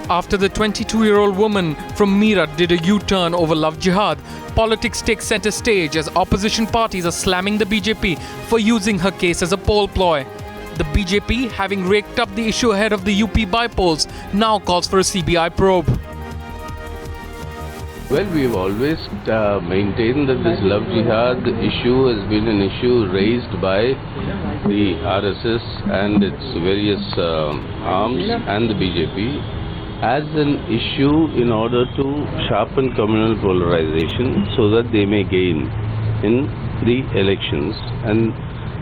After the 22-year-old woman from Meerut did a U-turn over love jihad, politics takes center stage as opposition parties are slamming the BJP for using her case as a poll ploy. The BJP, having raked up the issue ahead of the UP by-polls, now calls for a CBI probe. Well, we've always maintained that this love jihad issue has been an issue raised by the RSS and its various arms and the BJP as an issue in order to sharpen communal polarization so that they may gain in the elections. And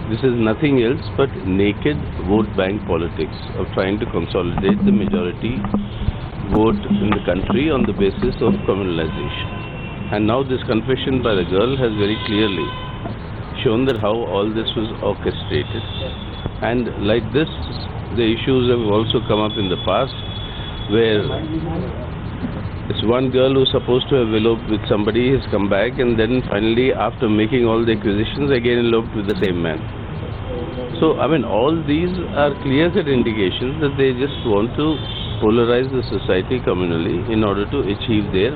this is nothing else but naked vote bank politics of trying to consolidate the majority vote in the country on the basis of communalization. And now this confession by the girl has very clearly shown that how all this was orchestrated. And like this, the issues have also come up in the past where this one girl who's supposed to have eloped with somebody has come back and then finally, after making all the acquisitions, again eloped with the same man. So, I mean, all these are clear-cut indications that they just want to polarize the society communally in order to achieve their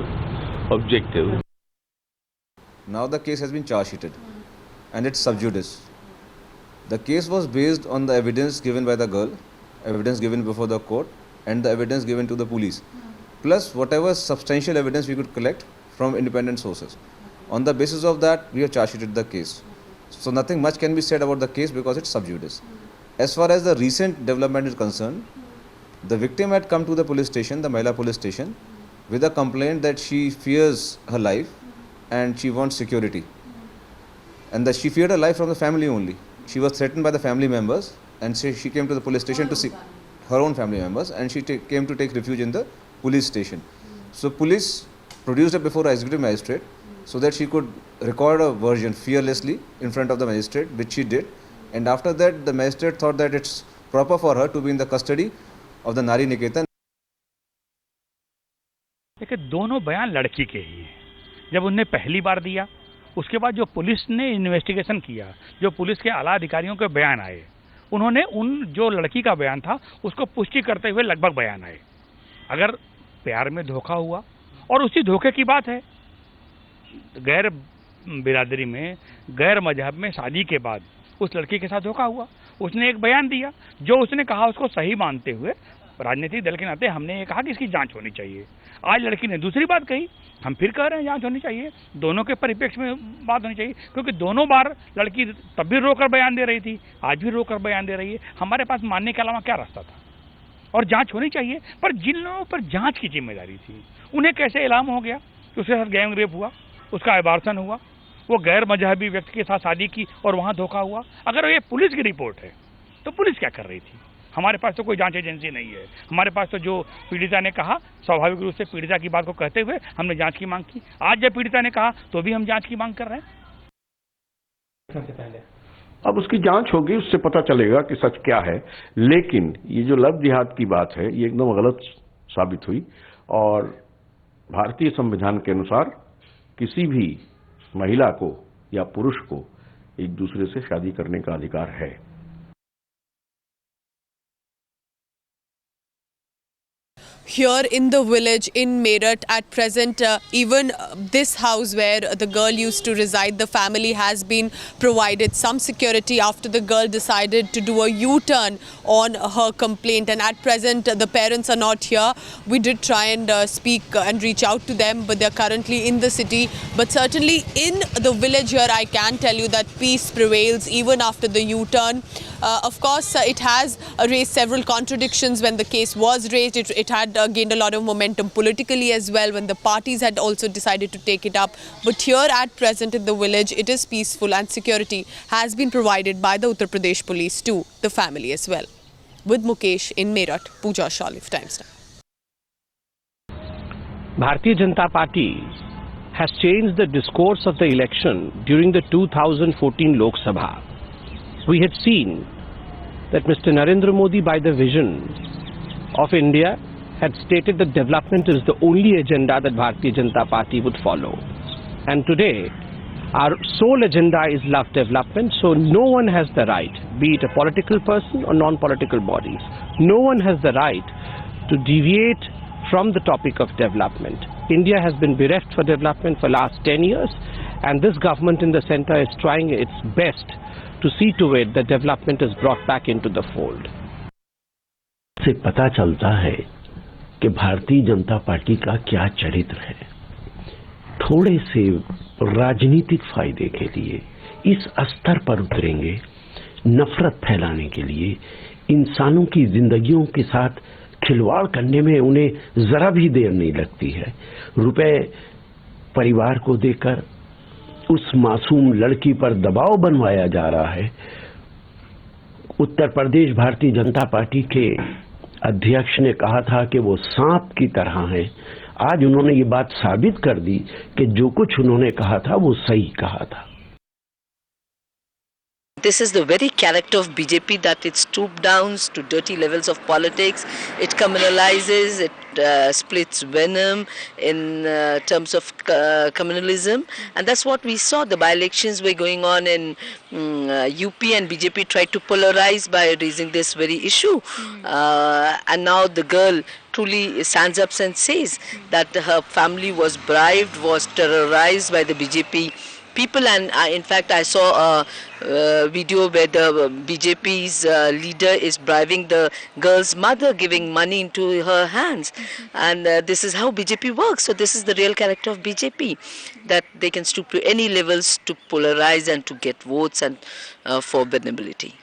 objective. Now the case has been charge sheeted and it's sub judice. The case was based on the evidence given by the girl, evidence given before the court, and the evidence given to the police, plus whatever substantial evidence we could collect from independent sources. On the basis of that, we have charge sheeted the case. So nothing much can be said about the case because it's sub judice. As far as the recent development is concerned, the victim had come to the police station, the Mahila police station, with a complaint that she fears her life and she wants security. And that she feared her life from the family only. She was threatened by the family members and she came to the police station to see her own family members, and she came to take refuge in the police station. So police produced her before executive magistrate so that she could record a version fearlessly in front of the magistrate, which she did. And after that, the magistrate thought that it's proper for her to be in the custody of the Nari Niketan. देखिए, दोनों बयान लड़की के ही हैं। जब उनने पहली बार दिया, उसके बाद जो पुलिस ने इन्वेस्टिगेशन किया, जो पुलिस के आला अधिकारियों के बयान आए, उन्होंने उन जो लड़की का बयान था उसको पुष्टि करते हुए लगभग बयान आए। अगर प्यार में धोखा हुआ, और उसी धोखे की बात है, गैर बिरादरी में, गैर मजहब में शादी के बाद उस लड़की के साथ धोखा हुआ। उसने एक बयान दिया, जो उसने कहा उसको सही मानते हुए राजनीतिक दल के नाते हमने ये कहा कि इसकी जांच होनी चाहिए। आज लड़की ने दूसरी बात कही, हम फिर कह रहे हैं जांच होनी चाहिए। दोनों के परिप्रेक्ष्य में बात होनी चाहिए, क्योंकि दोनों बार लड़की तब भी रोकर बयान दे रही थी, आज भी रोकर बयान दे रही है। हमारे पास मानने के अलावा क्या रास्ता था? और जांच होनी चाहिए। पर जिन लोगों पर जांच की जिम्मेदारी थी, उन्हें कैसे इल्हाम हो गया कि उसके साथ गैंग रेप हुआ, उसका अबार्सन हुआ, वो गैर मजहबी व्यक्ति के साथ शादी की और वहां धोखा हुआ? अगर ये पुलिस की रिपोर्ट है तो पुलिस क्या कर रही थी? हमारे पास तो कोई जांच एजेंसी नहीं है। हमारे पास तो जो पीड़िता ने कहा, स्वाभाविक रूप से पीड़िता की बात को कहते हुए हमने जांच की मांग की। आज जब पीड़िता ने कहा तो भी हम जांच की मांग कर रहे हैं। अब उसकी जांच होगी, उससे पता चलेगा कि सच क्या है। लेकिन ये जो लव जिहाद की बात है, ये एकदम गलत साबित हुई। और भारतीय संविधान के अनुसार किसी भी महिला को या पुरुष को एक दूसरे से शादी करने का अधिकार है। Here in the village in Meerut at present, even this house where the girl used to reside, the family has been provided some security after the girl decided to do a U-turn on her complaint, and at present the parents are not here. We did try and speak and reach out to them, but they are currently in the city. But certainly in the village here, I can tell you that peace prevails even after the U-turn. Of course, it has raised several contradictions when the case was raised. It had gained a lot of momentum politically as well when the parties had also decided to take it up. But here at present in the village, it is peaceful and security has been provided by the Uttar Pradesh police to the family as well. With Mukesh in Meerut, Pooja Shalif, Times Now. Bharatiya Janata Party has changed the discourse of the election during the 2014 Lok Sabha. We had seen that Mr. Narendra Modi, by the vision of India, had stated that development is the only agenda that Bharatiya Janata Party would follow. And today, our sole agenda is love development, so no one has the right, be it a political person or non-political bodies, no one has the right to deviate from the topic of development. India has been bereft for development for last 10 years, and this government in the center is trying its best to see to it that development is brought back into the fold. से पता चलता है कि Bharatiya Janata party का क्या चरित्र है। थोड़े से राजनीतिक फायदे के लिए इस स्तर पर उतरेंगे, नफरत फैलाने के लिए, इंसानों की जिंदगियों के साथ खिलवाड़ करने में उन्हें जरा भी देर नहीं लगती है। रुपए परिवार को देकर उस मासूम लड़की पर दबाव बनवाया जा रहा है। उत्तर प्रदेश भारतीय जनता पार्टी के अध्यक्ष ने कहा था कि वो सांप की तरह हैं। आज उन्होंने ये बात साबित कर दी कि जो कुछ उन्होंने कहा था वो सही कहा था। This is the very character of BJP, that it stoops down to dirty levels of politics. It communalizes, it splits venom in terms of communalism, and that's what we saw. The by-elections were going on in UP, and BJP tried to polarize by raising this very issue. And now the girl truly stands up and says that her family was bribed, was terrorized by the BJP people, and in fact I saw a video where the BJP's leader is bribing the girl's mother, giving money into her hands, and this is how BJP works. So this is the real character of BJP, that they can stoop to any levels to polarize and to get votes and for benevolity.